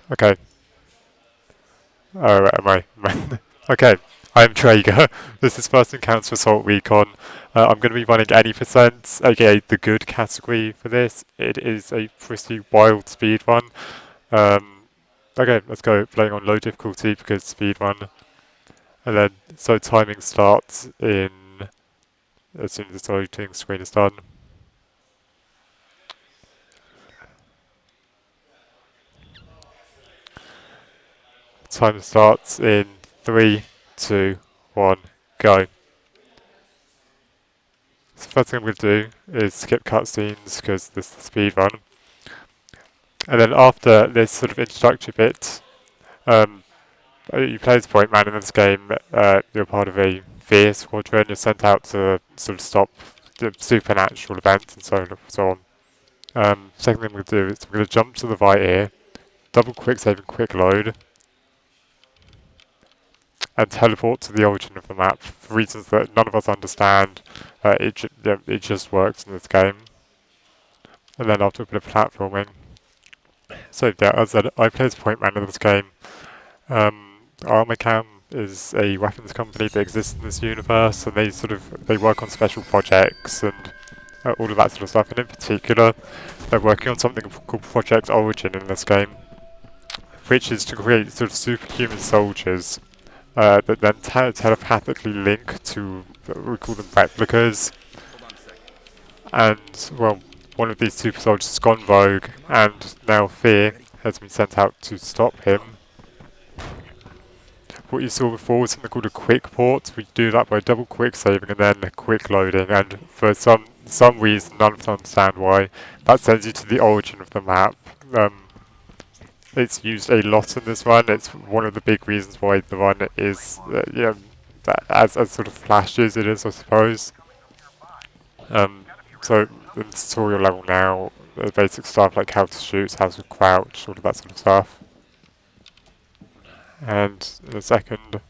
Okay. Oh, am I? Okay. I'm Draiga. This is First Encounter Assault Recon. I'm going to be running any percent, aka the good category for this. It is a pretty wild speed run. Um, okay, let's go. Playing on low difficulty because speed run. And then, so timing starts in as soon as the loading screen is done. Time starts in 3, 2, 1, go. So the first thing I'm going to do is skip cutscenes because this is the speed run. And then after this sort of introductory bit, um, you play as point man in this game. You're part of a F.E.A.R squadron. You're sent out to sort of stop the supernatural events and so on and so on. Second thing I'm going to do is I'm going to jump to the right here, double quick save and quick load, and teleport to the origin of the map for reasons that none of us understand. It just works in this game. And then after a bit of platforming. So yeah, as I said, I play as point man in this game. Armacam is a weapons company that exists in this universe, and they work on special projects and all of that sort of stuff. And in particular, they're working on something called Project Origin in this game, which is to create sort of superhuman soldiers that then telepathically link to we call them replicas. And well, one of these super soldiers has gone rogue, and now F.E.A.R has been sent out to stop him. What you saw before was something called a quick port. We do that by double quick saving and then quick loading, and for some reason, none of us understand why, that sends you to the origin of the map. It's used a lot in this run. It's one of the big reasons why the run is, as sort of flashy as it is, I suppose. So in the tutorial level now, the basic stuff like how to shoot, how to crouch, all of that sort of stuff. And in a second,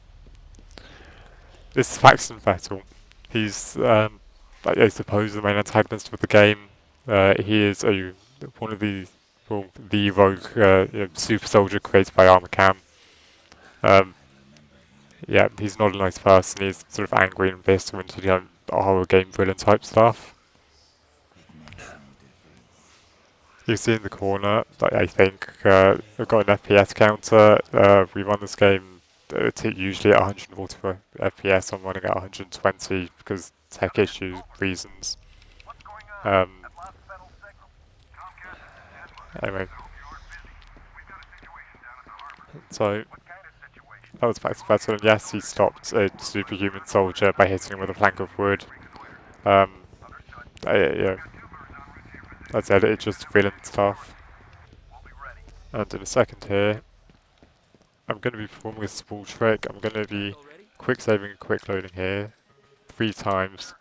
this is Faxon Vettel. He's, I suppose, the main antagonist of the game. He is one of the rogue super soldier created by Armacam. Yeah, he's not a nice person. He's sort of angry and pissed and into horror game villain type stuff. You see in the corner, I think, we've got an FPS counter. We run this game usually at 140 FPS. I'm running at 120 because tech issues reasons. Anyway, so that was Max Vettel, and yes, he stopped a superhuman soldier by hitting him with a plank of wood. Yeah, that's it. It's just villain stuff. And in a second here, I'm going to be performing a small trick. I'm going to be quick saving and quick loading here 3 times.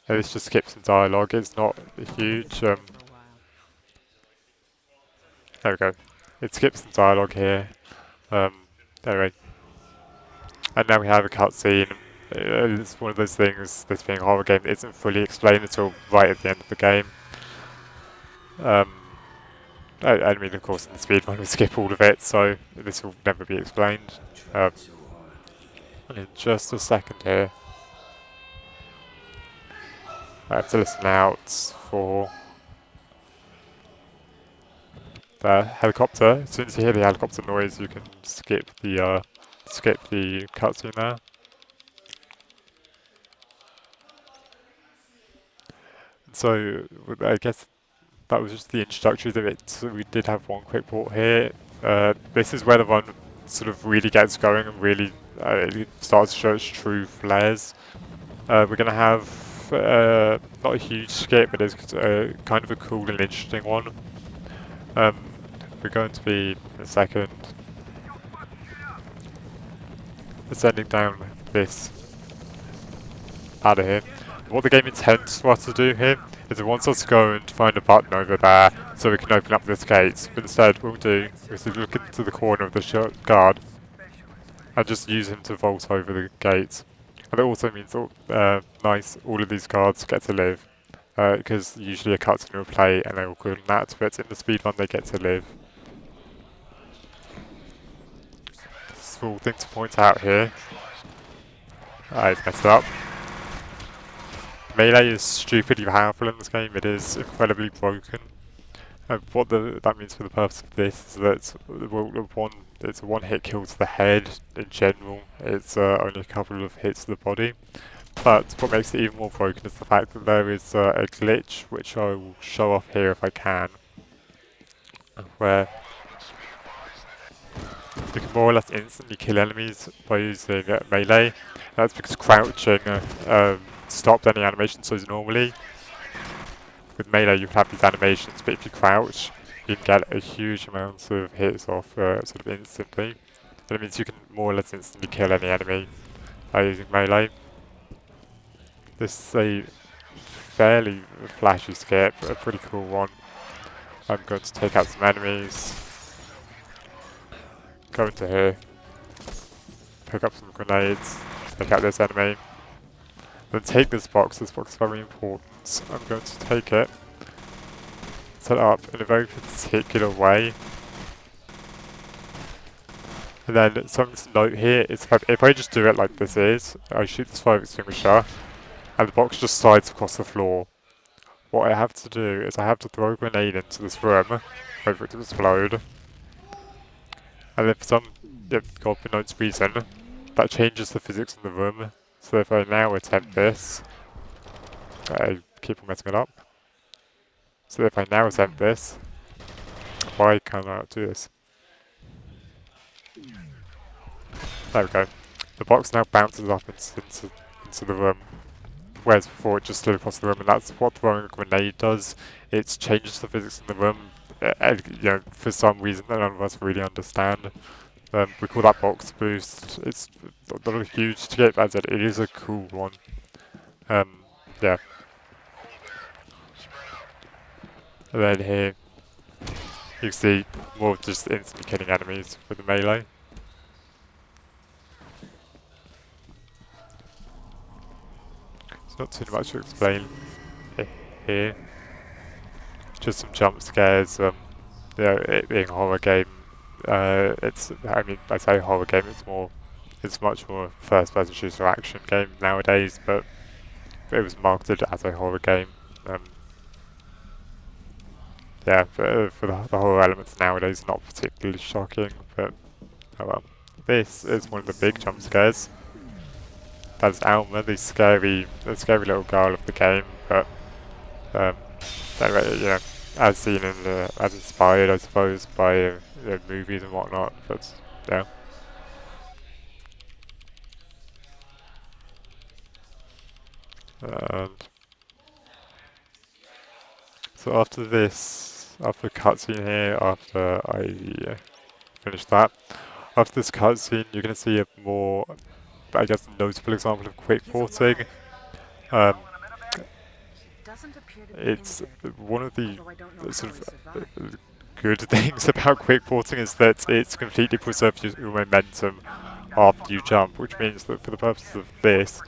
And this just skips some dialogue. It's not huge. There we go. It skips some dialogue here. Anyway. And now we have a cutscene. It's one of those things, this being a horror game, that isn't fully explained until right at the end of the game. I mean, of course, in the speedrun we skip all of it, so this will never be explained. And in just a second here, I have to listen out for the helicopter. As soon as you hear the helicopter noise, you can skip the cutscene there. So I guess that was just the introductory of it. So we did have one quick port here. This is where the run sort of really gets going and really it starts to show its true flares. We're going to have not a huge skip, but it's kind of a cool and interesting one. We're going to be, in a second, ascending down this ladder here. What the game intends for us to do here is it wants us to go and find a button over there so we can open up this gate. But instead, what we'll do is look into the corner of the guard and just use him to vault over the gate. And it also means, all of these guards get to live. because usually a cutscene will play and they will call that, but in the speedrun they get to live. Small thing to point out here. I've messed up. Melee is stupidly powerful in this game. It is incredibly broken. What that means for the purpose of this is that it's a one-hit kill to the head in general. It's only a couple of hits to the body. But what makes it even more broken is the fact that there is a glitch, which I will show off here if I can, where you can more or less instantly kill enemies by using melee. That's because crouching stopped any animation. So normally, with melee you can have these animations, but if you crouch, you can get a huge amount of hits off sort of instantly. And it means you can more or less instantly kill any enemy by using melee. This is a fairly flashy skip, a pretty cool one. I'm going to take out some enemies, go into here, pick up some grenades, take out this enemy, then take this box is very important. I'm going to take it, set it up in a very particular way. And then something to note here is if I just do it like this is, I shoot this fire extinguisher, and the box just slides across the floor. What I have to do is I have to throw a grenade into this room, wait for it to explode. And if for some God known reason, that changes the physics in the room. So if I now attempt this, I keep on messing it up. So if I now attempt this, why can't I do this? There we go. The box now bounces up into the room, whereas before it just slid across the room, and that's what throwing a grenade does. It changes the physics in the room, for some reason that none of us really understand. We call that box boost. It's not a huge to get, but it is a cool one. Yeah. And then here, you can see more of just instantly killing enemies with the melee. It's not too much to explain here. Just some jump scares. It being a horror game, I say horror game. It's much more first-person shooter action game nowadays, but it was marketed as a horror game. Yeah, for the horror elements nowadays, not particularly shocking, but oh well. This is one of the big jump scares. That's Alma, the scary little girl of the game, but anyway, as seen in as inspired, I suppose, by movies and whatnot. But yeah. And so after the cutscene here, after I finish that, after this cutscene, you're going to see a more, I guess, notable example of quick porting. It's one of the sort of good things about quick porting is that it's completely preserves your momentum after you jump, which means that for the purposes of this,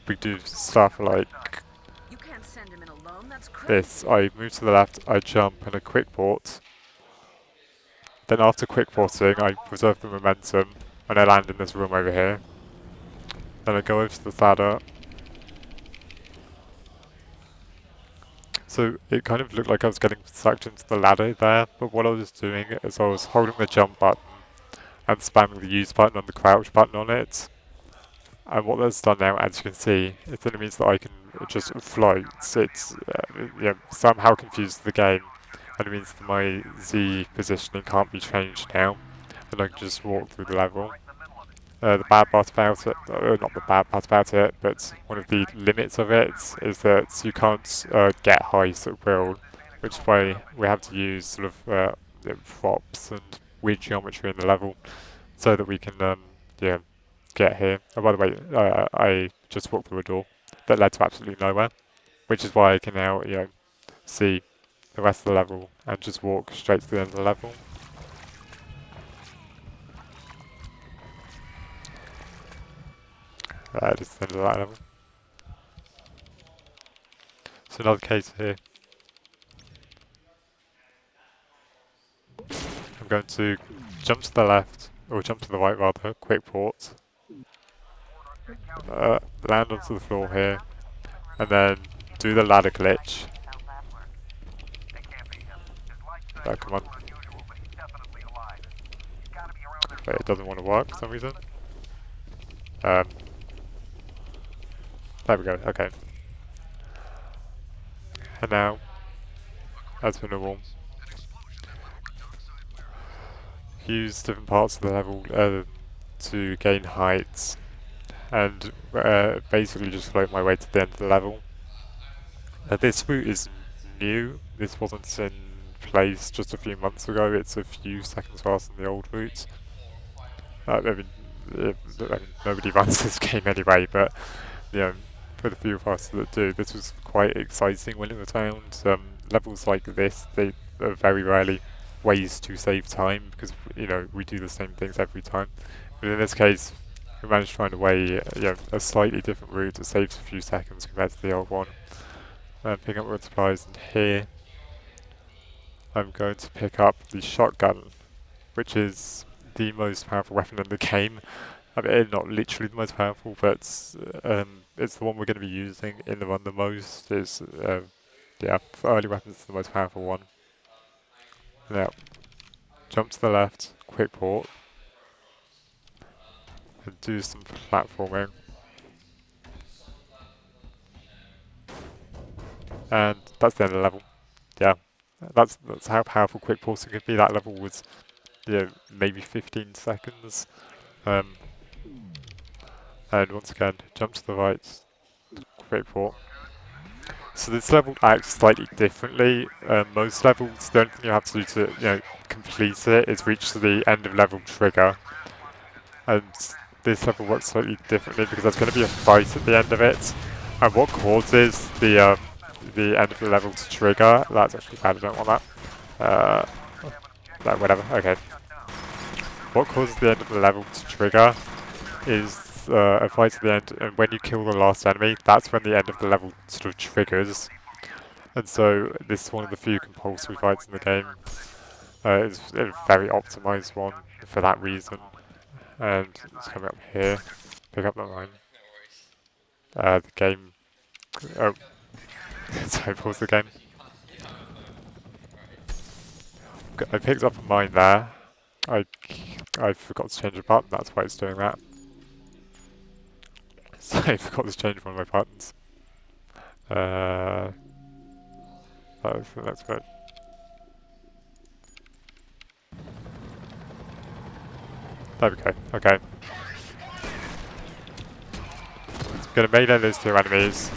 we do stuff like this. I move to the left, I jump and a quick port. Then after quick porting, I preserve the momentum and I land in this room over here. Then I go over to the ladder. So it kind of looked like I was getting sucked into the ladder there, but what I was doing is I was holding the jump button and spamming the use button and the crouch button on it. And what that's done now, as you can see, is that it means that I can just float. It's somehow confused the game, and it means that my Z positioning can't be changed now, and I can just walk through the level. The bad part about it, not the bad part about it, but one of the limits of it is that you can't get height at will, which is why we have to use sort of props and weird geometry in the level so that we can get here. Oh, by the way, I just walked through a door that led to absolutely nowhere, which is why I can now see the rest of the level and just walk straight to the end of the level. Just the end of that level. into another case here. I'm going to jump to the left, or jump to the right rather, quick port. Land onto the floor here, and then do the ladder glitch. Oh, come on. Wait, it doesn't want to work for some reason. There we go, okay. And now, as per normal, use different parts of the level to gain heights, and basically just float my way to the end of the level. This route is new. This wasn't in place just a few months ago. It's a few seconds faster than the old route. I mean, nobody runs this game anyway, but you know, for the few of us that do, this was quite exciting when it was found. Levels like this, they are very rarely ways to save time because you know we do the same things every time. But in this case, we managed to find a way, a slightly different route that saves a few seconds compared to the old one. Pick up wood supplies, and here I'm going to pick up the shotgun, which is the most powerful weapon in the game. I mean, not literally the most powerful, but it's the one we're going to be using in the run the most. It's, for early weapons, it's the most powerful one. Now, jump to the left, quick port, and do some platforming. And that's the end of the level. Yeah, that's how powerful quick porting could be. That level was, maybe 15 seconds. And once again, jump to the right, quick port. So this level acts slightly differently. Most levels, the only thing you have to do to complete it is reach to the end of level trigger. And this level works slightly differently because there's going to be a fight at the end of it. And what causes the end of the level to trigger? That's actually bad. I don't want that. No, whatever. Okay. What causes the end of the level to trigger is a fight at the end, and when you kill the last enemy, that's when the end of the level sort of triggers. And so this is one of the few compulsory fights in the game. It's a very optimized one for that reason. And it's coming up here. Pick up that line. The game. Oh, sorry, pause the game. I picked up a mine there. I forgot to change a button, that's why it's doing that. So I forgot to change one of my buttons. That's good. There we go, okay. So I'm going to melee those two enemies.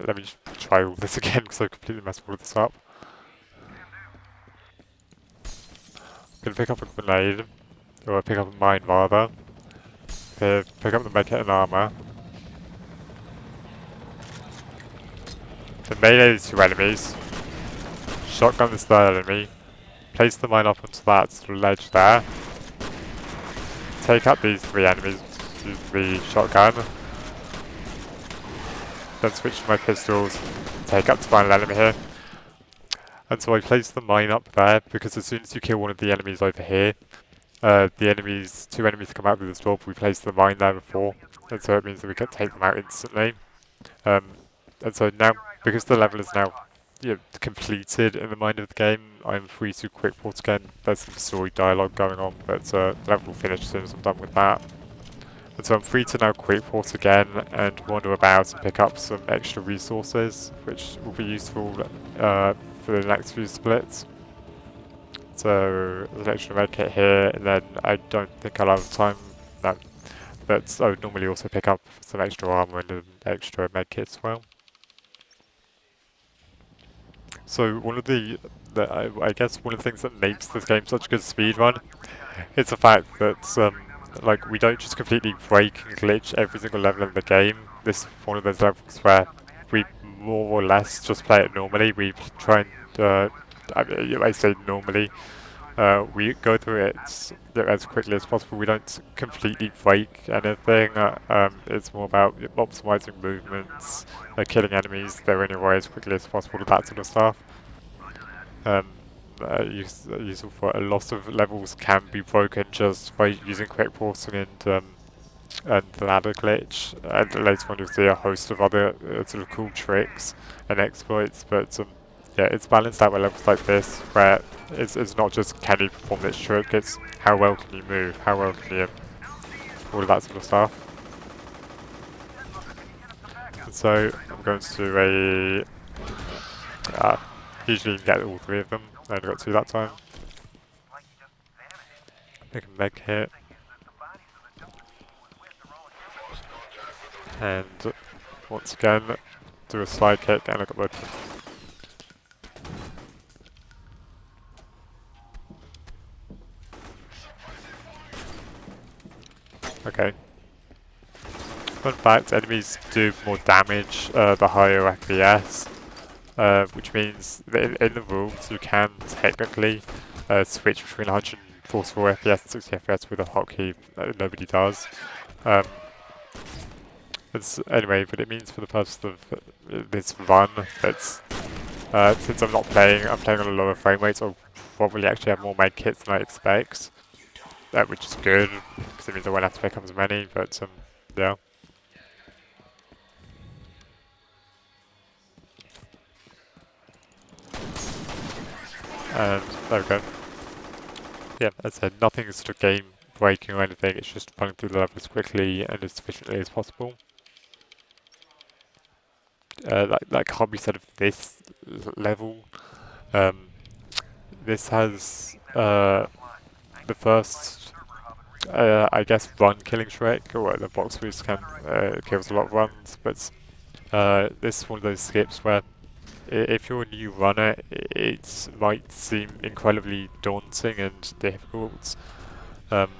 Let me just try all this again because I completely messed all of this up. I'm going to pick up a grenade, or pick up a mine rather. Here, pick up the medkit and armor. Then melee these two enemies. Shotgun this third enemy. Place the mine up onto that sort of ledge there. Take out these three enemies using the shotgun. Then switch to my pistols. Take out the final enemy here. And so I place the mine up there because as soon as you kill one of the enemies over here, two enemies come out through the door, but we placed the mine there before, and so it means that we can take them out instantly. And so now, because the level is now completed in the mind of the game, I'm free to quick port again. There's some story dialogue going on, but the level will finish as soon as I'm done with that. And so I'm free to now quick port again and wander about and pick up some extra resources, which will be useful for the next few splits. So there's an extra medkit here, and then I don't think I'll have time. No, but I would normally also pick up some extra armor and an extra medkit as well. So one of I guess one of the things that makes this game such a good speedrun is the fact that like we don't just completely break and glitch every single level in the game. This is one of those levels where we more or less just play it normally. We try and I say normally. we go through it as quickly as possible. We don't completely break anything. It's more about optimizing movements, killing enemies that are in your way as quickly as possible, that sort of stuff. Um, useful for a lot of levels can be broken just by using quick pausing and the ladder glitch. And later on you'll see a host of other sort of cool tricks and exploits, but yeah, it's balanced out with levels like this, where it's not just can you perform this trick, it's how well can you move, how well can you, all of that sort of stuff. And so I'm going to do usually you can get all three of them, I only got two that time. Make a meg hit. And once again, do a slide kick and I got both of them. Okay. Fun fact, enemies do more damage the higher FPS, which means that in the rules you can technically switch between 144 FPS and 60 FPS with a hotkey. Nobody does. Anyway, but it means for the purpose of this run, that's since I'm playing on a lower frame rate, I'll probably actually have more med kits than I expect, which is good, because it means I won't have to pick up as many, but yeah. And there we go. Yeah, as I said, nothing is sort of game breaking or anything, it's just running through the level as quickly and as efficiently as possible. Like can't be said of this level. This has the first, I guess, run killing trick, or the box boost kills a lot of runs, but this is one of those skips where if you're a new runner, it might seem incredibly daunting and difficult. Um,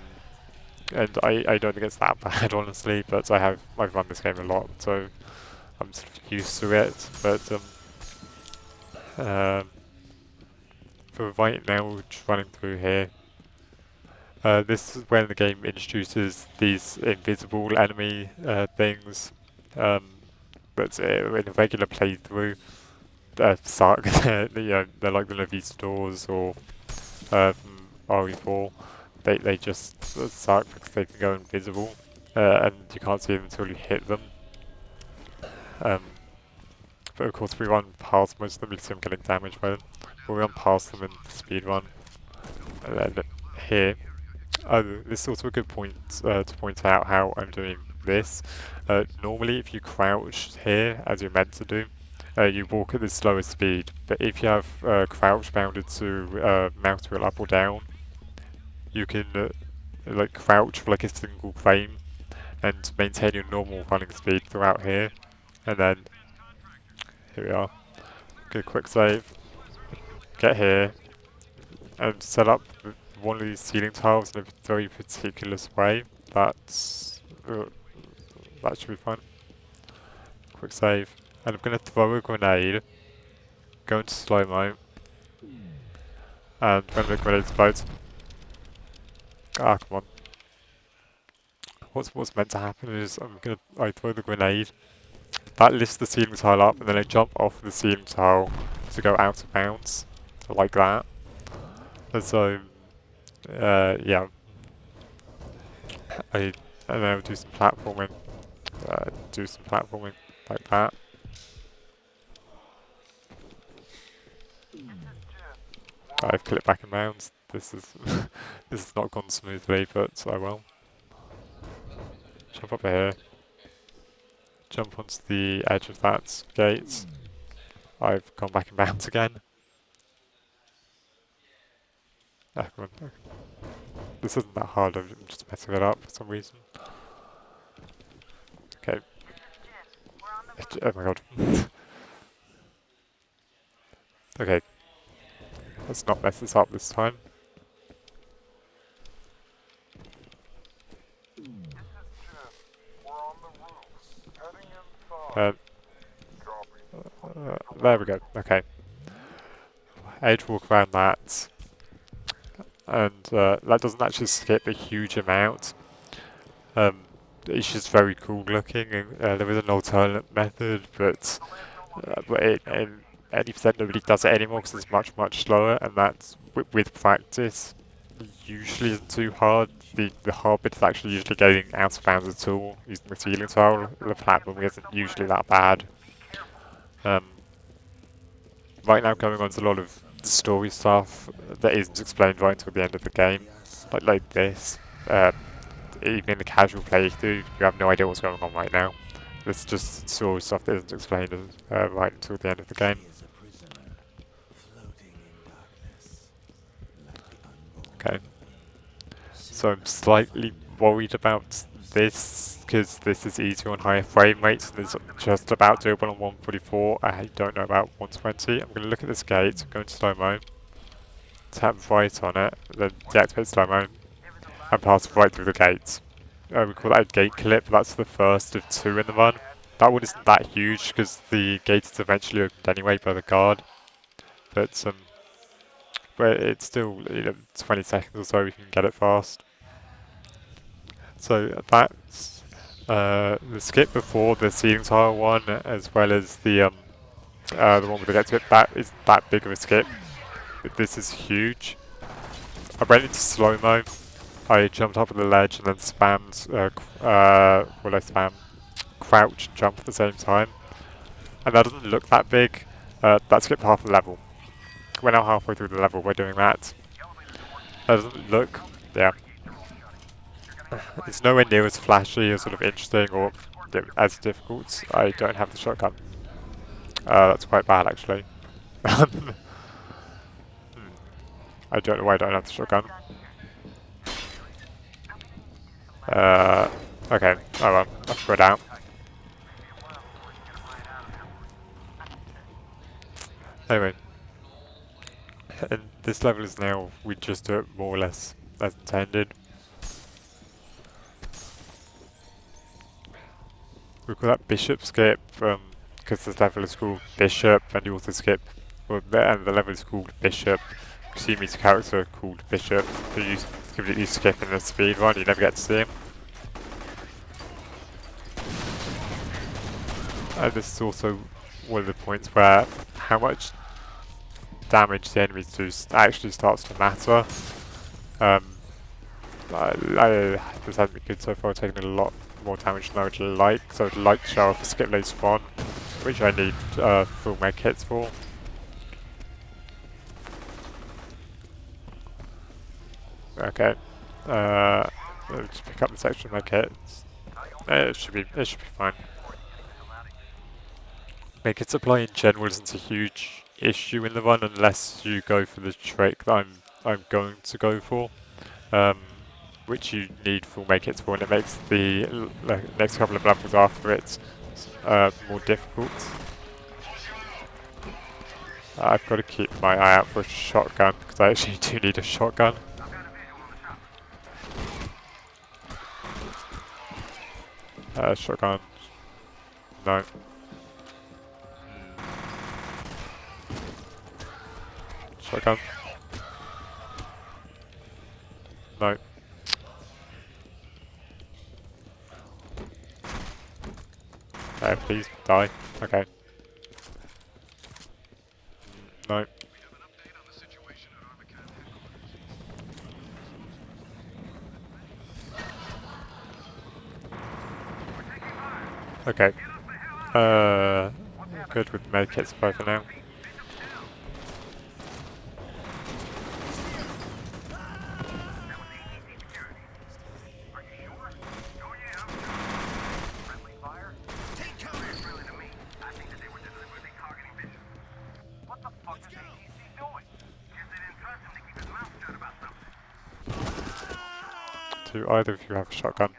and I don't think it's that bad, honestly, but I've run this game a lot, so I'm sort of used to it. But for right now, we're just running through here. This is when the game introduces these invisible enemy things. But in a regular playthrough, suck. They're like the Navis doors or RE4. They just suck because they can go invisible, and you can't see them until you hit them. But of course we run past most of them, you see them getting damaged by them. But we run past them in speedrun. And then here, this is also a good point to point out how I'm doing this. Normally if you crouch here, as you're meant to do, you walk at the slowest speed, but if you have crouch bounded to mouse wheel up or down, you can like crouch for like a single frame and maintain your normal running speed throughout here. And then, here we are, get a quick save, get here, and set up one of these ceiling tiles in a very particular way. That should be fine. Quick save. And I'm going to throw a grenade, go into slow-mo, and when the grenade explodes... Ah, come on. What's meant to happen is I throw the grenade, that lifts the ceiling tile up, and then I jump off the ceiling tile to go out of bounds, so like that. And so, yeah, and then I'll do some platforming, like that. I've clicked back in bounds. This is this has not gone smoothly, but I will. Jump up here. Jump onto the edge of that gate. I've gone back in bounds again. Ah, come on. This isn't that hard, I'm just messing it up for some reason. Okay. Oh my god. Okay. Let's not mess this up this time. There we go. Okay. Edge walk around that. and that doesn't actually skip a huge amount. It's just very cool looking, and there is an alternate method, but in 80% nobody does it anymore because it's much slower, and that's with practice usually isn't too hard. The hard bit is actually usually getting out of bounds at all using the ceiling tile. The platform isn't usually that bad. Um, right now going on to a lot of story stuff that isn't explained right until the end of the game, like this. Even in the casual playthrough, you have no idea what's going on right now. It's just story stuff that isn't explained right until the end of the game. Okay. So I'm slightly worried about this because this is easier on higher frame rates and it's just about doable on 144. I don't know about 120. I'm going to look at this gate, go into slow mo, tap right on it, then deactivate slow mo, and pass right through the gate. We call that a gate clip. That's the first of 2 in the run. That one isn't that huge because the gate is eventually opened anyway by the guard, but it's still 20 seconds or so we can get it fast. So that's the skip before the ceiling tile one, as well as the one with the get skip. That is that big of a skip. This is huge. I went into slow mo. I jumped up on the ledge and then spammed. Well, I spam crouch and jump at the same time, and that doesn't look that big. That skipped half the level. We're now halfway through the level. We're doing that. That doesn't look. Yeah. It's nowhere near as flashy or sort of interesting or as difficult. I don't have the shotgun. That's quite bad actually. I don't know why I don't have the shotgun. Okay, oh well, I'll throw it out. Anyway, and this level is now, we just do it more or less as intended. We call that bishop skip, because this level is called bishop, and you also skip, and the level is called bishop, because you meet a character called bishop, who you completely skip in the speed run, you never get to see him. And this is also one of the points where how much damage the enemies do actually starts to matter. This hasn't been good so far, taking a lot more damage than I would like, so I'd like to show off a skip later on, which I need full med kits for. Okay, just pick up this extra med kits. It should be fine. Med kit supply in general isn't a huge issue in the run unless you go for the trick that I'm going to go for. Which you need full med kits for, and it makes the next couple of levels after it more difficult. I've got to keep my eye out for a shotgun, because I actually do need a shotgun. Shotgun. No. Shotgun. No. Please die. Okay. No. Okay. Good with medkits both for now. Do either of you have a shotgun?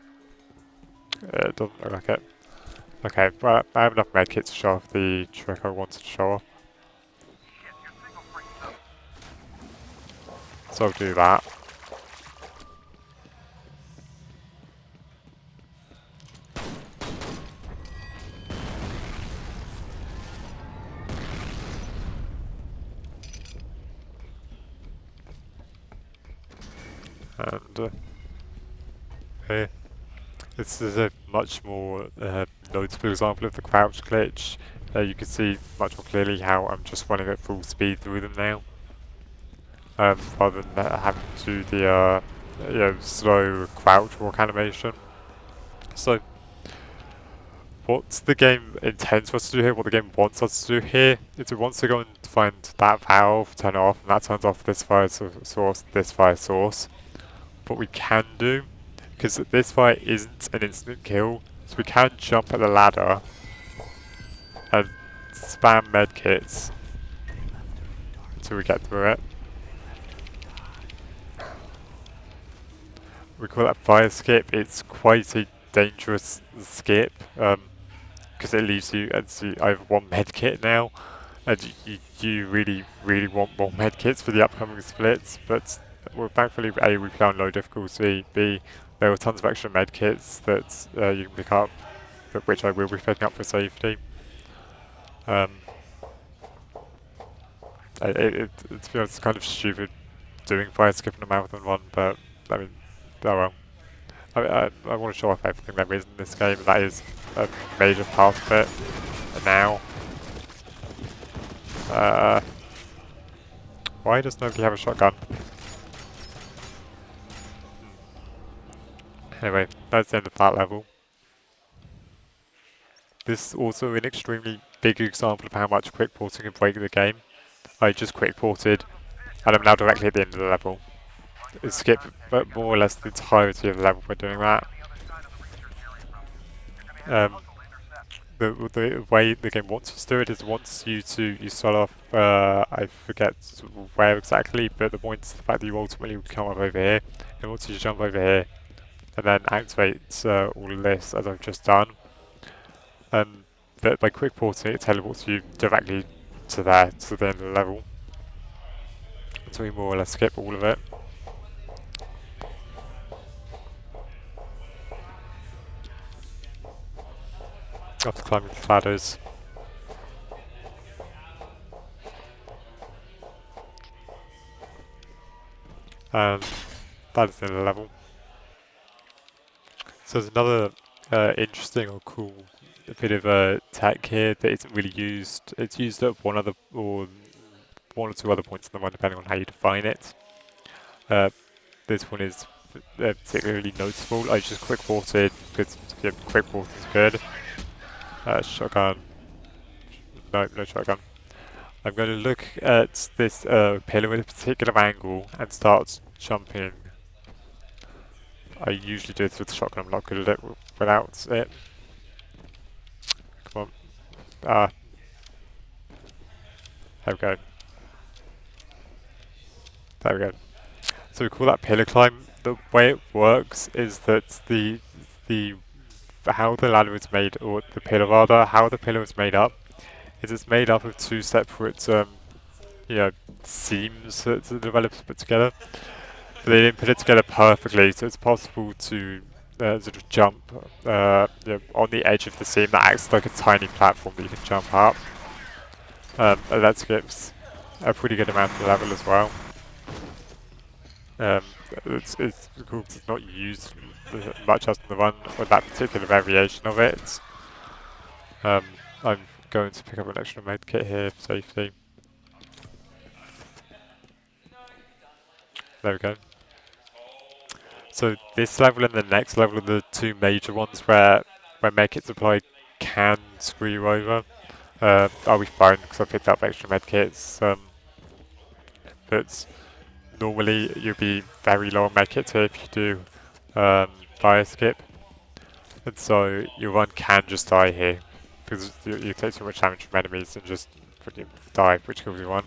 It doesn't look like it. Okay, well, I have enough medkits to show off the trick I wanted to show off. So I'll do that. here. This is a much more notable example of the crouch glitch. You can see much more clearly how I'm just running at full speed through them now, rather than having to do the slow crouch walk animation. So, what the game intends for us to do here, what the game wants us to do here, is it wants to go and find that valve, turn it off, and that turns off this fire source, this fire source. What we can do, because this fire isn't an instant kill, so we can jump at the ladder and spam medkits until we get through it. We call that fire skip. It's quite a dangerous skip because it leaves you at either one medkit now, and you really, really want more medkits for the upcoming splits. But well, thankfully, A, we play on low difficulty. B, there are tons of extra medkits that you can pick up, but which I will be picking up for safety. To be honest, it's kind of stupid doing fire skip in a marathon one, but I mean, oh well. I want to show off everything there is in this game, and that is a major part of it now. Why does nobody have a shotgun? Anyway, that's the end of that level. This is also an extremely big example of how much quick porting can break the game. I just quick ported, and I'm now directly at the end of the level. It skipped more or less the entirety of the level by doing that. The way the game wants you to do it is it wants you to start off, I forget where exactly, but the point is the fact that you ultimately come up over here. It wants you to jump over here and then activate all of this as I've just done. But by quick porting it teleports you directly to there, to the end of the level. So we more or less skip all of it. After climbing the ladders. And that is the end of the level. So there's another interesting or cool bit of tech here that isn't really used. It's used at one or two other points in the run, depending on how you define it. This one is particularly noticeable. I just quick ported because quick port is good. Shotgun. No shotgun. I'm going to look at this pillar at a particular angle and start jumping. I usually do this with the shotgun. I'm not good at it without it. Come on. There we go. There we go. So we call that pillar climb. The way it works is that the how the ladder is made, or the pillar rather, how the pillar is made up, is it's made up of two separate seams that the developers put together. But they didn't put it together perfectly, so it's possible to sort of jump on the edge of the seam that acts like a tiny platform that you can jump up. And that skips a pretty good amount of the level as well. It's cool because it's not used much else in the run with that particular variation of it. I'm going to pick up an extra med kit here for safety. There we go. So this level and the next level are the two major ones where medkit supply can screw you over. I'll be fine because I picked up extra medkits. But normally you'll be very low on medkits here if you do fire skip. And so your run can just die here because you take too much damage from enemies and just die, which kills your run.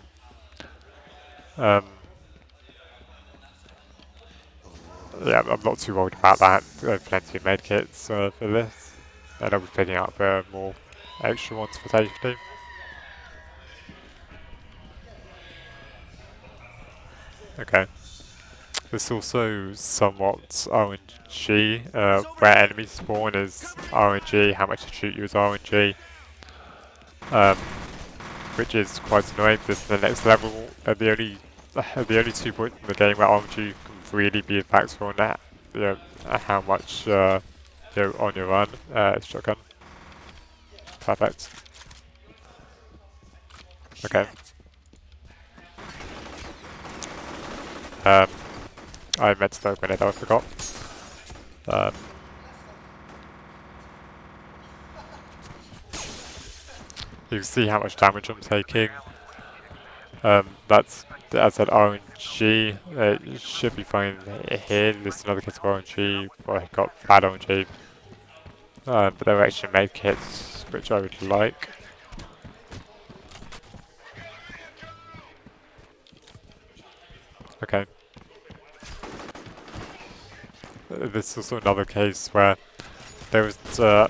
Yeah, I'm not too worried about that. I have plenty of medkits for this, and I'll be picking up more extra ones for safety. Okay. This is also somewhat RNG, where enemies spawn is RNG, how much to shoot you is RNG, which is quite annoying. This is the next level. The only 2 points in the game where RNG can really be a factor on that, how much you're on your run. Shotgun. Perfect. Okay. I meant to throw a grenade, I forgot. You can see how much damage I'm taking. That's, as I said, RNG. It should be fine here. This is another case of RNG. Well, I got bad RNG. But there are actually med kits, which I would like. Okay. This is also another case where there was, there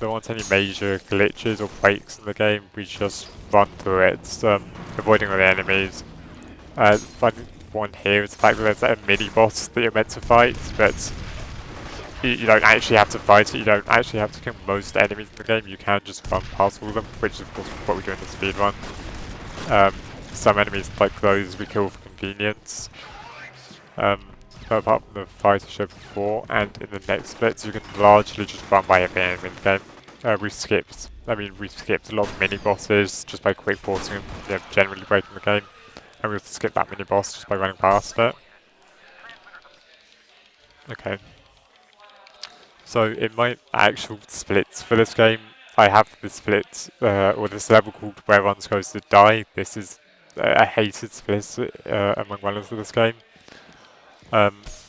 weren't any major glitches or breaks in the game. We just run through it, avoiding all the enemies. Fun one here is the fact that there's a mini boss that you're meant to fight, but you don't actually have to fight it. You don't actually have to kill most enemies in the game. You can just run past all of them, which is of course what we do in the speedrun. Some enemies like those we kill for convenience. But apart from the fight I showed before, and in the next splits, you can largely just run by every enemy in the game. We've skipped a lot of mini bosses just by quick porting them, generally breaking the game. And we'll skip that mini boss just by running past it. Okay. So in my actual splits for this game, I have the split, or this level called Where One Goes to Die. This is a hated split among runners of this game.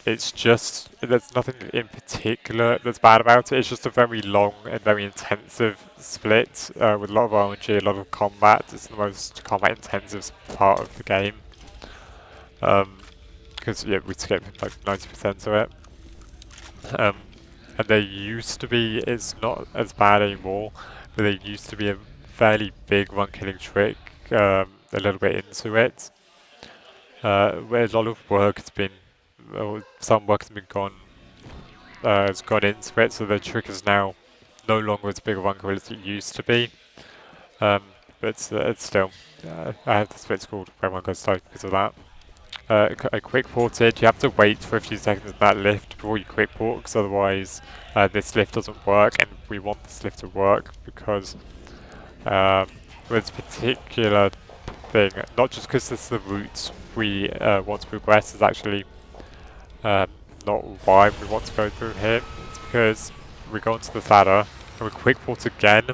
It's just, there's nothing in particular that's bad about it. It's just a very long and very intensive split with a lot of RNG, a lot of combat. It's the most combat intensive part of the game. Because we skip like 90% of it. And there used to be, it's not as bad anymore, but there used to be a fairly big one killing trick a little bit into it. Where a lot of work has been, or some work has gone into it, so the trick is now no longer as big a one kill as it used to be. But it's still, I have the split called Where One Goes to Die because of that. A quick ported, you have to wait for a few seconds in that lift before you quick port, because otherwise this lift doesn't work, and we want this lift to work because with this particular thing, not just because this is the route we want to progress, is actually not why we want to go through here. It's because we go onto the ladder and we quick port again.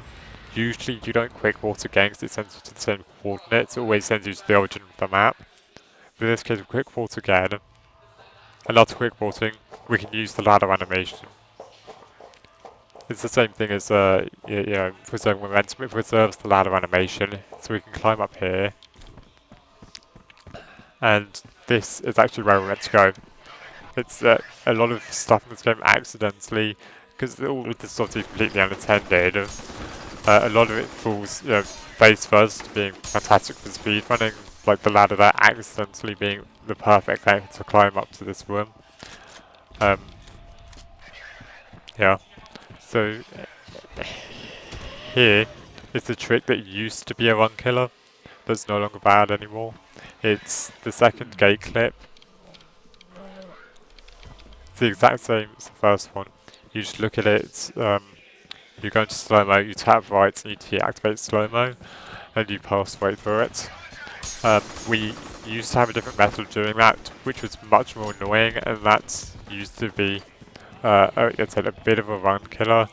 Usually you don't quick port again because it sends you to the same coordinates, it always sends you to the origin of the map. In this case, we quick port again, and after quick porting, we can use the ladder animation. It's the same thing as, preserving momentum. It preserves the ladder animation, so we can climb up here. And this is actually where we're meant to go. It's a lot of stuff in this game accidentally, because all of this is obviously completely unintended. A lot of it falls face first, being fantastic for speedrunning, like the ladder there accidentally being the perfect thing to climb up to this room. Yeah. So here is the trick that used to be a run killer, that's no longer bad anymore. It's the second gate clip. It's the exact same as the first one. You just look at it, you go into slow-mo, you tap right and you deactivate slow-mo, and you pass right through it. We used to have a different method of doing that, which was much more annoying, and that used to be, a bit of a run killer.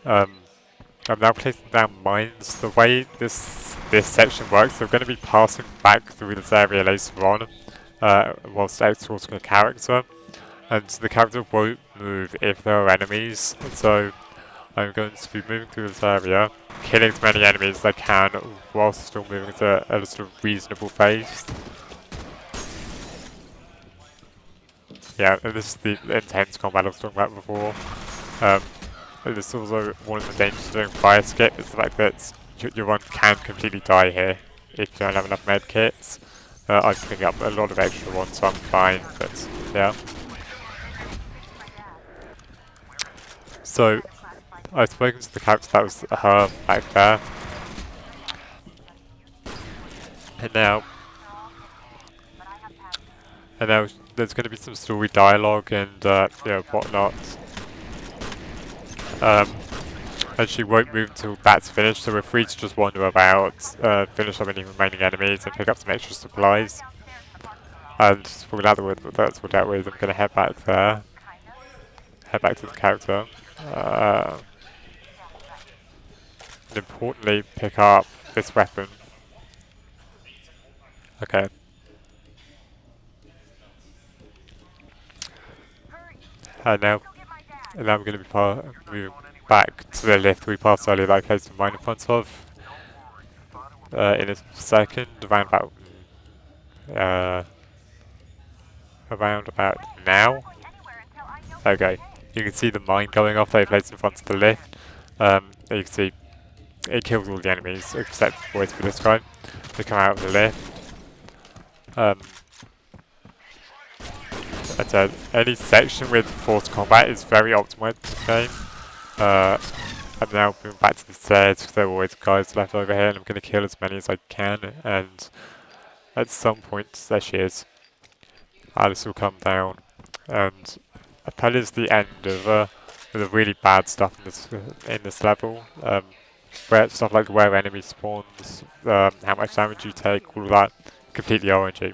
I'm now placing down mines. The way this section works, we're going to be passing back through this area later on, whilst exporting a character, and the character won't move if there are enemies, so I'm going to be moving through this area, killing as many enemies as I can, whilst still moving at a sort of reasonable pace. Yeah, and this is the intense combat I was talking about before. This is also one of the dangers of doing fire skip, is the fact that your one can completely die here if you don't have enough med kits. I'm picking up a lot of extra ones, so I'm fine, but yeah. So, I've spoken to the character that was her back there. And now, And now there's going to be some story dialogue and whatnot. And she won't move until that's finished, so we're free to just wander about, finish up any remaining enemies, and pick up some extra supplies. And now that that's all dealt with, I'm going to head back there. Head back to the character. And importantly, pick up this weapon. Okay. And now I'm going to be moving back to the lift we passed earlier that I placed a mine in front of. In a second, uh, around about now. Okay, you can see the mine going off that I placed in front of the lift. You can see it kills all the enemies except boys for this guy. They come out of the lift. As I said, any section with forced combat is very optimal in this game. I'm now moving back to the stairs because there are always guys left over here and I'm going to kill as many as I can, and at some point, there she is. Alice will come down, and that is the end of the really bad stuff in this level. Where stuff like where enemy spawns, how much damage you take, all of that, completely RNG.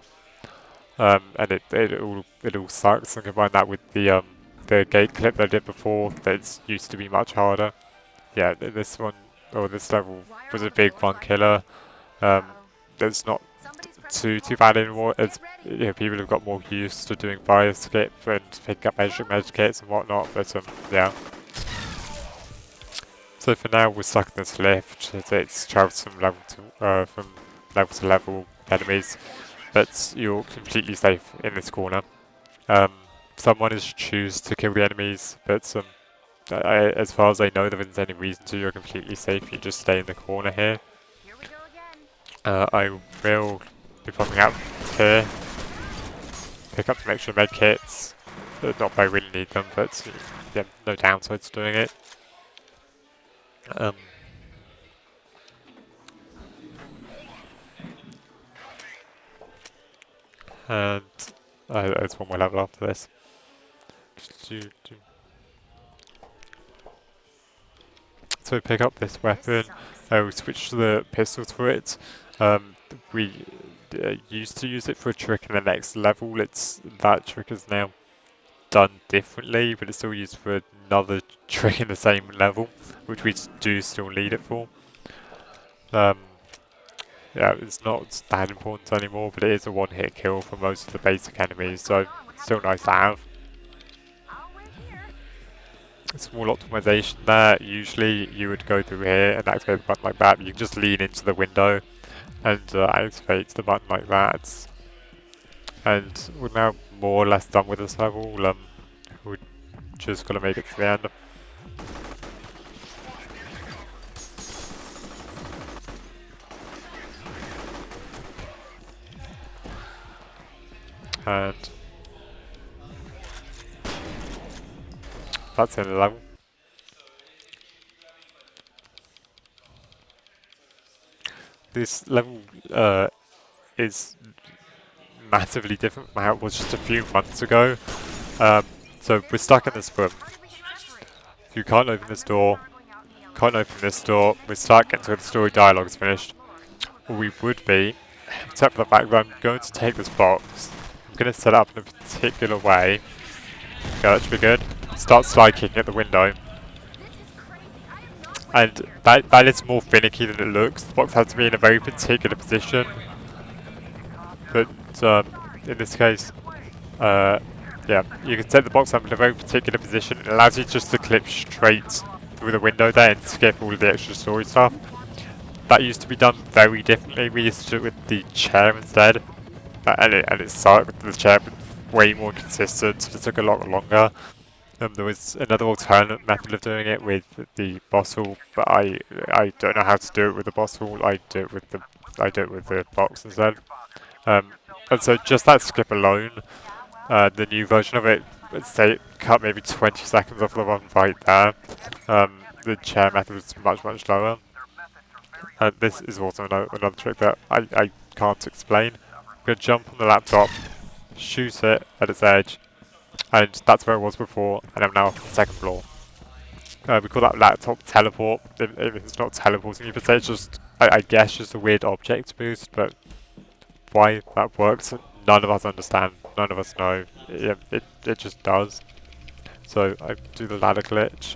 And it all sucks. And combine that with the gate clip that I did before, that used to be much harder. Yeah, this level was a big one killer. It's not too bad anymore. As people have got more used to doing fire skip and picking up magic kits and whatnot. But yeah. So for now, we're stuck in this lift. It's troublesome from level to level enemies, but you're completely safe in this corner. Someone is choose to kill the enemies, but as far as I know, there isn't any reason to. You're completely safe. You just stay in the corner here. I will be popping out here, pick up some extra med kits. Not that I really need them, but yeah, no downside to doing it. And there's one more level after this. So pick up this weapon. We switch to the pistols for it. We used to use it for a trick in the next level. That trick is now done differently, but it's still used for another trick in the same level, which we do still need it for. Yeah, it's not that important anymore, but it is a one-hit kill for most of the basic enemies, so still nice to have. Small optimization there. Usually you would go through here and activate the button like that, but you can just lean into the window and activate the button like that. And we're now more or less done with this level. We're just gonna make it to the end. And that's the end of the level. This level is massively different from how it was just a few months ago. So we're stuck in this room. You can't open this door. Can't open this door. We're stuck until the story dialogue is finished. Or we would be, except for the fact that I'm going to take this box. I'm going to set it up in a particular way. Okay, that should be good. Start slide kicking at the window. And that is more finicky than it looks. The box has to be in a very particular position. But in this case, yeah, you can set the box up in a very particular position. It allows you just to clip straight through the window there and skip all of the extra story stuff. That used to be done very differently. We used to do it with the chair instead. And it sucked with the chair, but way more consistent, so it took a lot longer. There was another alternate method of doing it with the bottle, but I don't know how to do it with the bottle. I do it with the box instead. And so just that skip alone, the new version of it, let's say it cut maybe 20 seconds off the one right there. The chair method was much lower. This is also another trick that I can't explain. I'm going to jump on the laptop, shoot it at its edge, and that's where it was before, and I'm now on the second floor. We call that laptop teleport. If it's not teleporting, you could say it's just, I guess, just a weird object boost, but why that works, none of us understand, none of us know. Yeah, it just does. So I do the ladder glitch.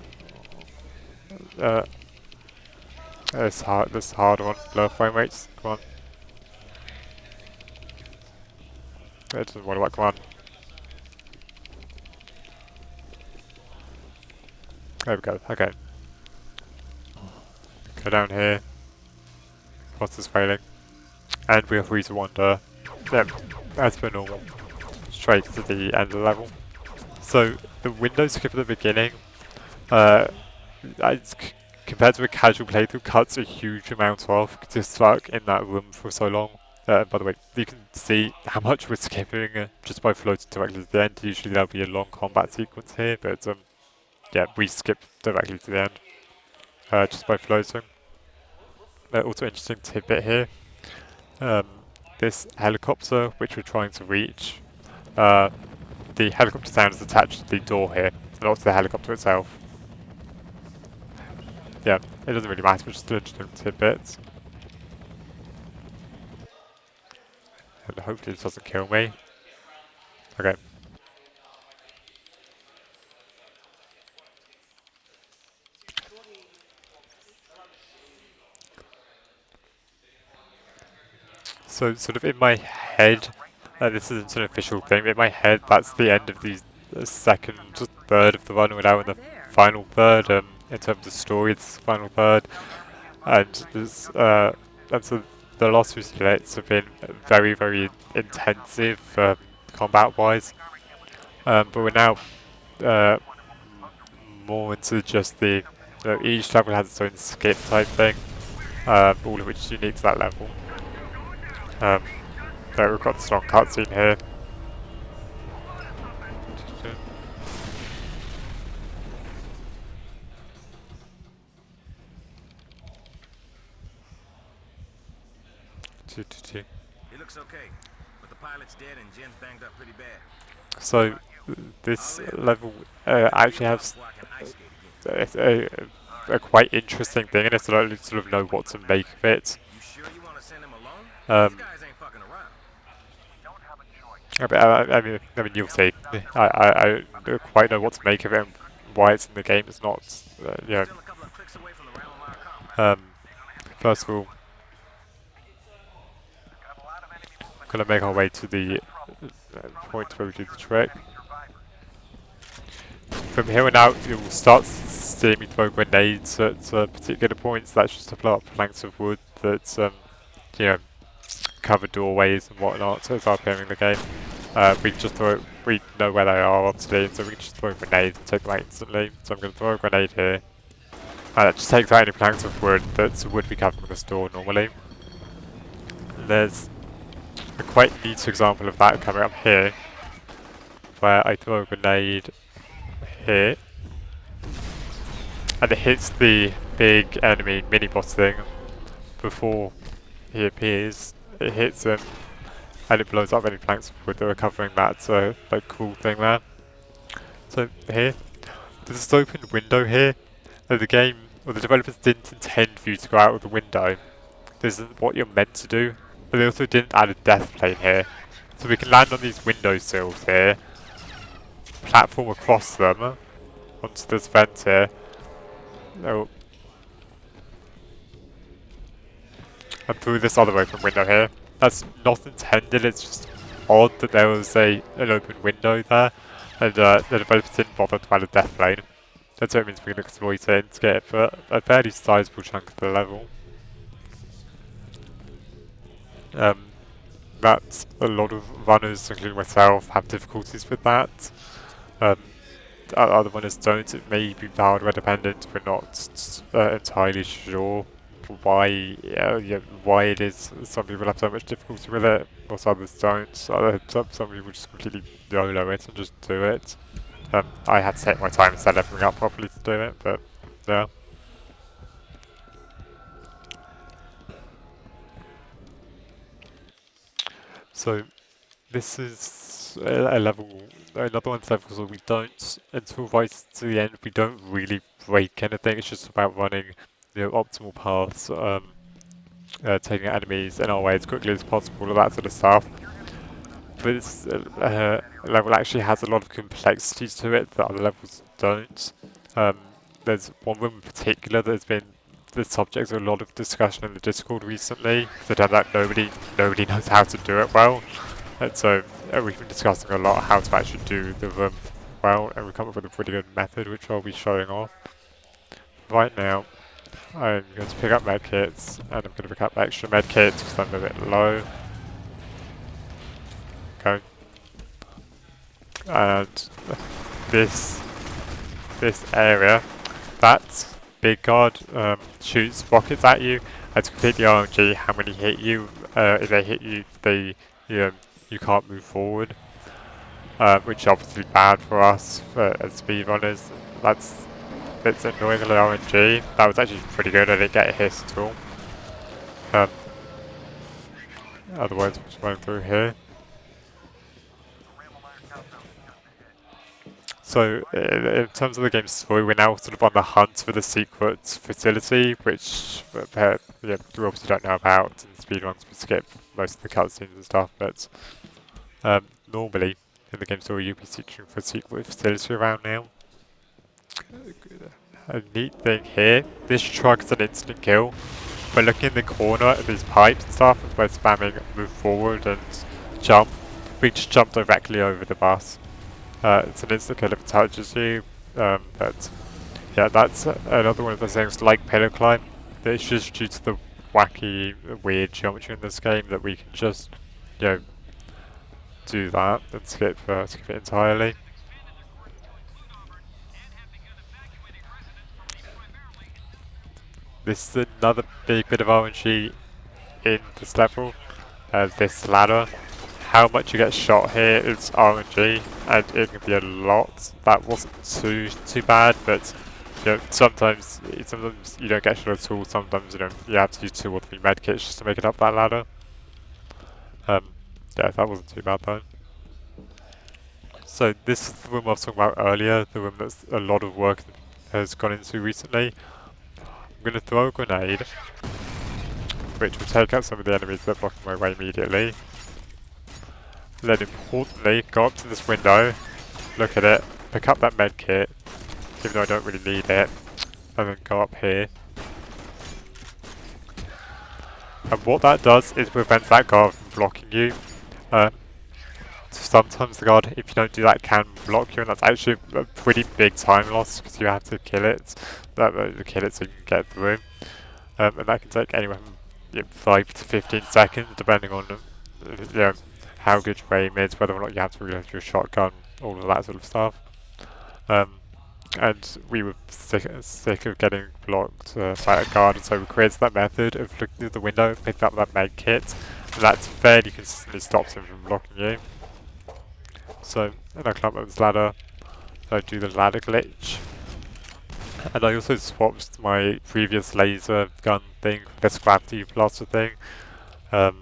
Uh, this hard one, low frame rates, come on. It doesn't want to work, come on. There we go, okay. Go down here, cross this railing, and we are free to wander. Yep, as per normal, straight to the end of the level. So the window skip at the beginning, uh, compared to a casual playthrough, cuts a huge amount off because you're stuck in that room for so long. By the way, you can see how much we're skipping just by floating directly to the end. Usually there'll be a long combat sequence here, but yeah, we skip directly to the end just by floating. Also interesting tidbit here, um, this helicopter which we're trying to reach, the helicopter stand is attached to the door here, not to the helicopter itself. Yeah, it doesn't really matter, but just an interesting tidbit. And hopefully this doesn't kill me. Okay. So sort of in my head, this isn't an official thing, in my head that's the end of the second third of the run. We're now in the final third, in terms of story, it's the final third. And there's, and so the last few splits have been very, very intensive combat-wise. But we're now uh, more into just each level has its own skip type thing, all of which is unique to that level. There we've got the strong cutscene here. He looks okay, but the pilot's dead and Jen's banged up pretty bad. So this level actually has a quite interesting thing, and it's not really sort of know what to make of it. You sure you want to send him alone? Um, These guys ain't fucking around. I mean, you'll see. I don't quite know what to make of it and why it's in the game. It's not, you know. Still a couple of clicks away from the realm of our combat. First of all, we're gonna make our way to the point where we do the trick. From here on out, you will start seeing me throw grenades at particular points. That's just to blow up planks of wood that, you know, cover doorways and whatnot as I'm appearing in the game. We know where they are obviously, so we can just throw a grenade and take them out instantly. So I'm going to throw a grenade here. And that just takes out any planks of wood that would be covering this door normally. And there's a quite neat example of that coming up here, where I throw a grenade here, and it hits the big enemy mini-boss thing before he appears. It hits him, and it blows up any planks of wood that are covering that like cool thing there. So here, there's this open window here. The game, or the developers didn't intend for you to go out of the window. This isn't what you're meant to do. But they also didn't add a death plane here. So we can land on these window sills here, platform across them, onto this vent here. Oh. And through this other open window here. That's not intended, it's just odd that there was an open window there, and the developers didn't bother to add a death plane. And so it means we can exploit it and get it for a fairly sizable chunk of the level. That a lot of runners, including myself, have difficulties with that. Other runners don't. It may be hardware dependent. We're not entirely sure why it is. Some people have so much difficulty with it, whilst others don't. Some people just completely YOLO it and just do it. I had to take my time and set everything up properly to do it, but yeah. So this is one's a level, another one's levels where we don't, until right to the end, we don't really break anything. It's just about running, optimal paths, taking enemies in our way as quickly as possible, all that sort of stuff. But this level actually has a lot of complexity to it that other levels don't. Um, there's one room in particular that has been the subject of a lot of discussion in the Discord recently. It turns out nobody knows how to do it well, and so we've been discussing a lot how to actually do the room well, and we've come up with a pretty good method which I'll be showing off. Right now, I'm going to pick up medkits, and I'm going to pick up extra medkits because I'm a bit low. Okay. And this area, that big guard shoots rockets at you. It's completely RNG how many hit you. If they hit you, you can't move forward, which is obviously bad for us as speedrunners. It's annoyingly RNG. That was actually pretty good. I didn't get a hit at all. Otherwise, we're just running through here. So, in terms of the game's story, we're now sort of on the hunt for the secret facility, which we obviously don't know about. In speedruns, we skip most of the cutscenes and stuff, but normally in the game story, you'll be searching for a secret facility around now. A neat thing here, this truck is an instant kill. By looking in the corner at these pipes and stuff, and by spamming move forward and jump, we just jump directly over the bus. It's an instant kill if it touches you, but yeah, that's another one of the things like pillar climb. That it's just due to the wacky, weird geometry in this game that we can just, do that and skip it entirely. This is another big bit of RNG in this level. This ladder. How much you get shot here is RNG, and it can be a lot. That wasn't too bad, but sometimes you don't get shot at all. Sometimes you have to use 2 or 3 medkits just to make it up that ladder. Yeah, that wasn't too bad though. So this is the room I was talking about earlier, the room that a lot of work has gone into recently. I'm going to throw a grenade, which will take out some of the enemies that are blocking my way immediately. Then importantly, go up to this window, look at it, pick up that med kit, even though I don't really need it, and then go up here. And what that does is prevents that guard from blocking you. Sometimes the guard, if you don't do that, can block you, and that's actually a pretty big time loss because you have to kill it. So you can get through. And that can take anywhere from 5 to 15 seconds, depending on how good your aim is, whether or not you have to reload your shotgun, all of that sort of stuff. And we were sick of getting blocked by a guard, and so we created that method of looking through the window, picking up that med kit, and that fairly consistently stops him from blocking you. So, and I climb up this ladder, I do the ladder glitch, and I also swapped my previous laser gun thing for this gravity blaster thing. That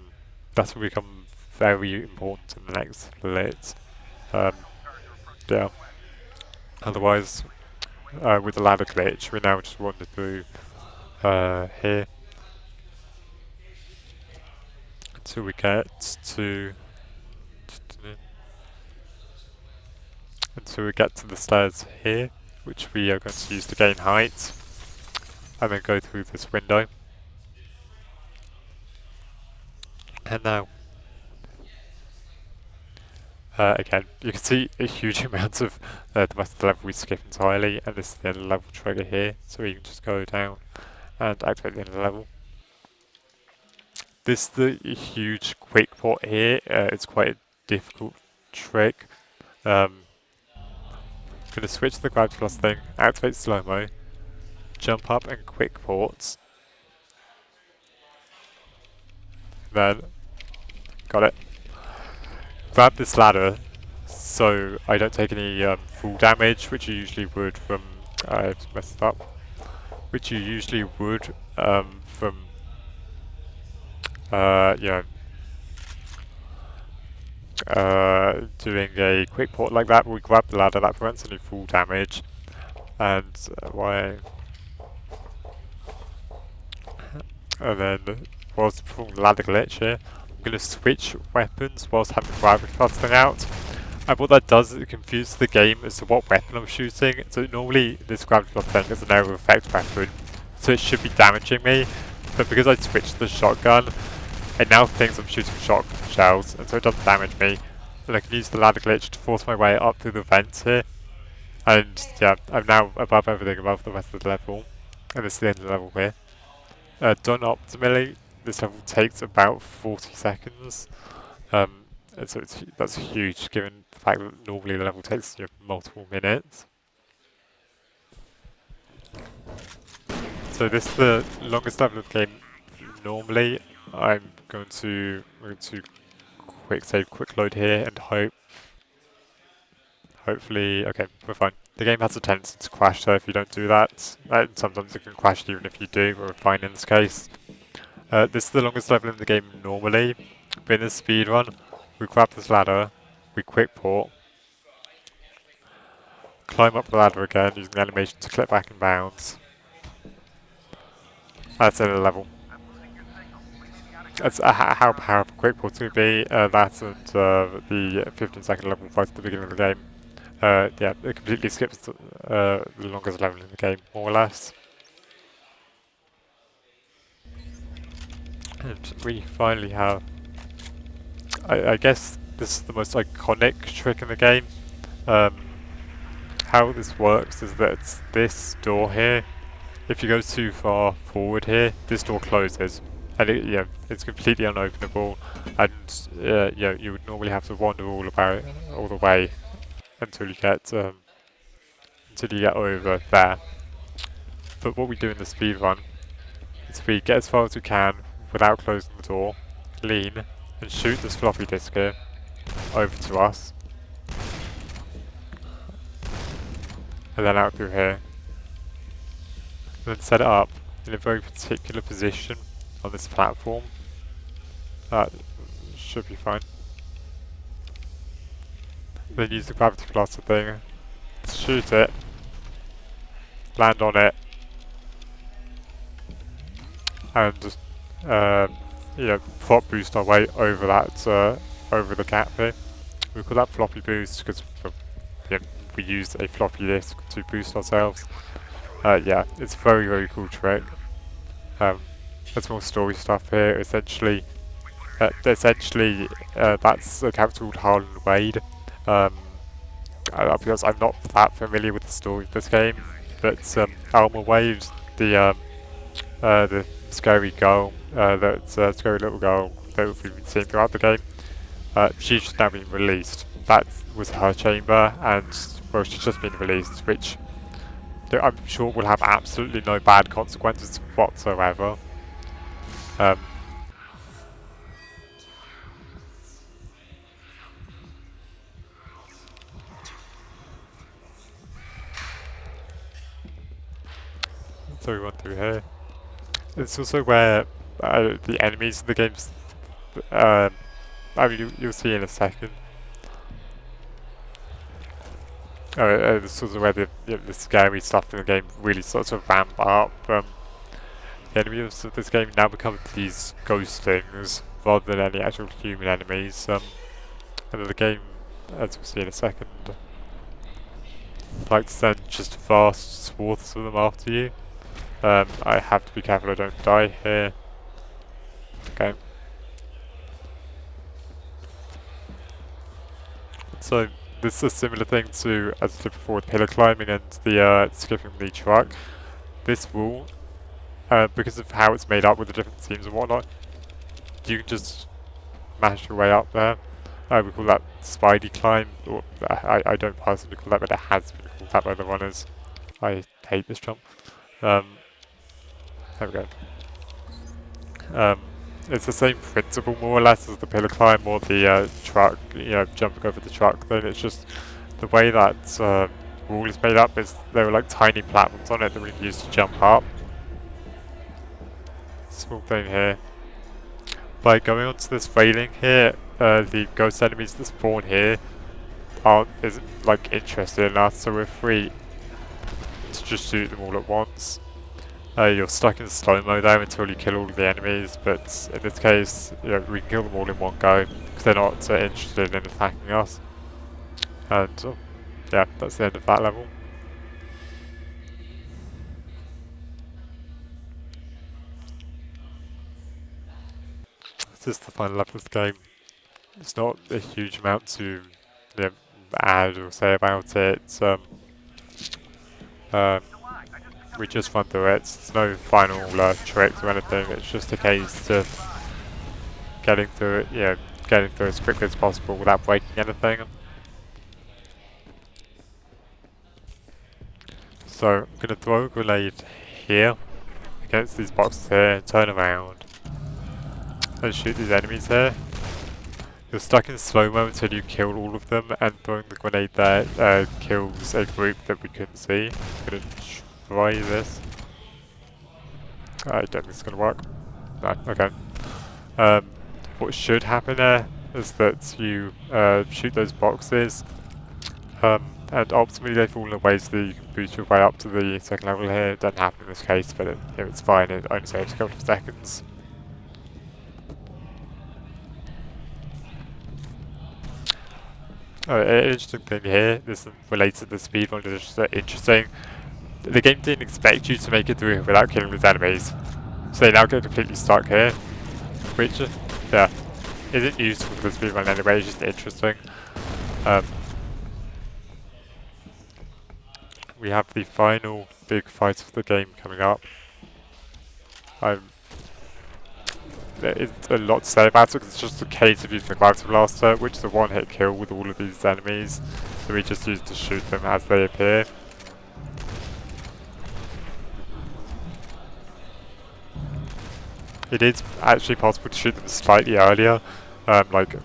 will become very important in the next split. Yeah. Otherwise, with the ladder glitch, we now just wander through here until we get to the stairs here, which we are going to use to gain height, and then go through this window. And now, again, you can see a huge amount of the rest of the level we skip entirely, and this is the end of the level trigger here, so you can just go down and activate the end of the level. This is the huge quick port here. It's quite a difficult trick. I'm going to switch to the gravity plus thing, activate slow-mo, jump up and quick ports. Then, got it. Grab this ladder so I don't take any full damage, which you usually would from, I've messed up, which you usually would from, doing a quick port like that, we grab the ladder, that prevents any fall damage, and and then whilst performing the ladder glitch here, I'm going to switch weapons whilst having the gravity cluster thing out. And what that does is it confuses the game as to what weapon I'm shooting. So normally this gravity cluster thing is an area of effect weapon, so it should be damaging me. But because I switched to the shotgun, it now thinks I'm shooting shotgun shells, and so it doesn't damage me. And I can use the ladder glitch to force my way up through the vents here. And yeah, I'm now above everything, above the rest of the level. And this is the end of the level here. Done optimally, this level takes about 40 seconds. And so that's huge given the fact that normally the level takes multiple minutes. So this is the longest level of the game normally. I'm going to quick save, quick load here, and hopefully, okay, we're fine. The game has a tendency to crash, so if you don't do that, sometimes it can crash even if you do, but we're fine in this case. This is the longest level in the game normally, but in this speedrun, we grab this ladder, we quick port, climb up the ladder again using the animation to clip back and bounce. That's in a level. That's how powerful quick ports would be. That and the 15-second level right at the beginning of the game. Yeah, it completely skips the longest level in the game, more or less. And we finally have, I guess this is the most iconic trick in the game. How this works is that it's this door here. If you go too far forward here, this door closes, and it's completely unopenable. And you would normally have to wander all the way until you get over there. But what we do in the speed run is we get as far as we can without closing the door, lean, and shoot this floppy disk here over to us, and then out through here. And then set it up in a very particular position on this platform. That should be fine. Then use the gravity cluster thing to shoot it, land on it, and flop boost our way over that over the gap here. We call that floppy boost because we used a floppy disk to boost ourselves. Yeah, it's a very, very cool trick. There's more story stuff here. Essentially, that's a character called Harlan Wade. Because I'm not that familiar with the story of this game, but Alma Wade, the scary girl, scary little girl that we've been seeing throughout the game, she's just now been released. That was her chamber, and well, she's just been released, which I'm sure will have absolutely no bad consequences whatsoever. So we went through here. It's also where the enemies in the games, I mean, you'll see in a second. This is where the scary stuff in the game really starts to ramp up. The enemies of this game now become these ghost things rather than any actual human enemies. And then the game, as we'll see in a second, likes to send just vast swaths of them after you. I have to be careful I don't die here. Okay. So this is a similar thing to as I did before with pillar climbing and the skipping the truck. This wall, because of how it's made up with the different themes and whatnot, you can just mash your way up there. We call that Spidey climb, or I don't personally call that, but it has been called that by the runners. I hate this jump. There we go. It's the same principle more or less as the pillar climb or the truck, jumping over the truck. Then it's just the way that wall is made up is there are like tiny platforms on it that we can use to jump up. Small thing here. by going onto this railing here, the ghost enemies that spawn here isn't like interested in us, so we're free to just shoot them all at once. You're stuck in slow-mo there until you kill all of the enemies, but in this case, we can kill them all in one go, because they're not interested in attacking us. And yeah, that's the end of that level. This is the final level of the game. It's not a huge amount to add or say about it. We just run through it. There's no final tricks or anything. It's just a case of getting through it, getting through as quickly as possible without breaking anything. So I'm going to throw a grenade here against these boxes here, turn around, and shoot these enemies here. You're stuck in slow-mo until you kill all of them, and throwing the grenade there kills a group that we couldn't see. I'm going to try this. I don't think it's going to work. No, okay. What should happen there is that you shoot those boxes, and ultimately they fall away so that you can boost your way up to the second level here. It doesn't happen in this case, but it's fine. It only saves a couple of seconds. An interesting thing here, this is related to the speedrun, is just interesting. The game didn't expect you to make it through without killing these enemies, so they now get completely stuck here, which, yeah, isn't useful for the speedrun anyway, it's just interesting. We have the final big fight of the game coming up. There isn't a lot to say about it because it's just a case of using the Gravity Blaster, which is a one-hit kill with all of these enemies, so we just use to shoot them as they appear. It is actually possible to shoot them slightly earlier, like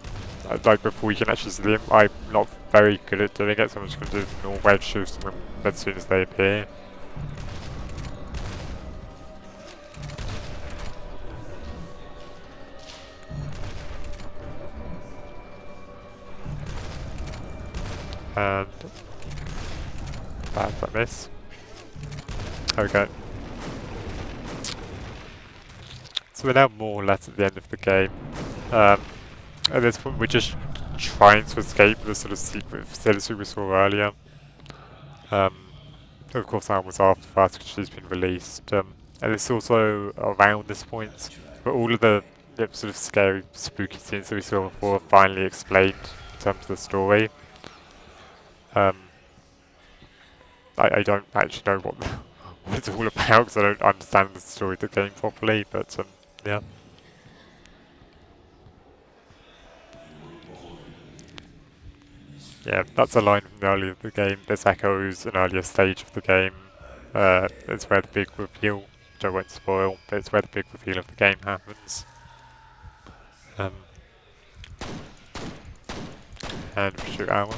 before you can actually see them. I'm not very good at doing it, so I'm just going to do the normal way of shooting them as soon as they appear. And bad like this. Okay. So we're now more or less at the end of the game. At this point we're just trying to escape the sort of secret facility we saw earlier. Of course that was after that because she's been released. And it's also around this point where all of the sort of scary, spooky scenes that we saw before are finally explained in terms of the story. I don't actually know what it's all about because I don't understand the story of the game properly, but yeah. Yeah, that's a line from the earlier of the game. This echoes an earlier stage of the game. It's where the big reveal, which I won't spoil, but it's where the big reveal of the game happens. And we shoot our one.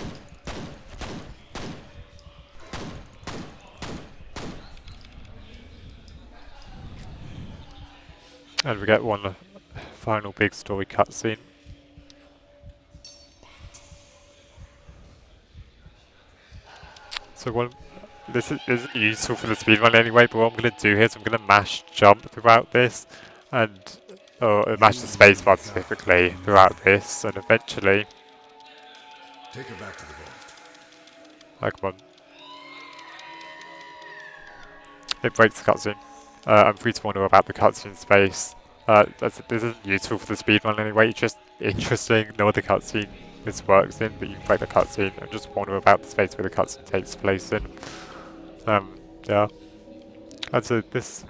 And we get one final big story cutscene. So this isn't useful for the speedrun anyway, but what I'm going to do here is I'm going to mash jump throughout this, and mash the spacebar specifically throughout this, and eventually... Take her back to the vault. Come on. It breaks the cutscene. I'm free to wonder about the cutscene space. This isn't useful for the speedrun anyway, it's just interesting. No other cutscene this works in, but you can break the cutscene and just wonder about the space where the cutscene takes place in. Yeah. And so this,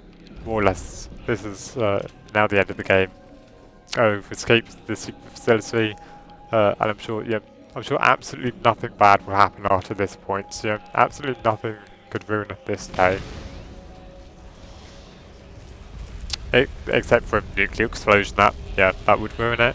more or less, this is now the end of the game. We've escaped the secret facility, and I'm sure absolutely nothing bad will happen after this point. So, absolutely nothing could ruin this day. Except for a nuclear explosion, that would ruin it.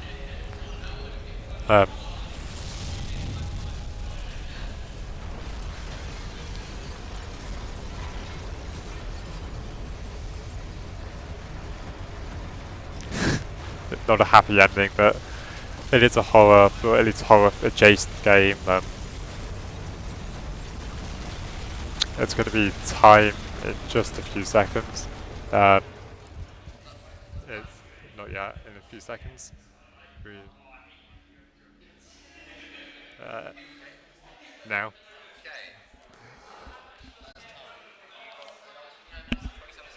not a happy ending, but it is a horror, or at least horror adjacent game. It's going to be time in just a few seconds. Um, it's not yet, in a few seconds. Uh, now.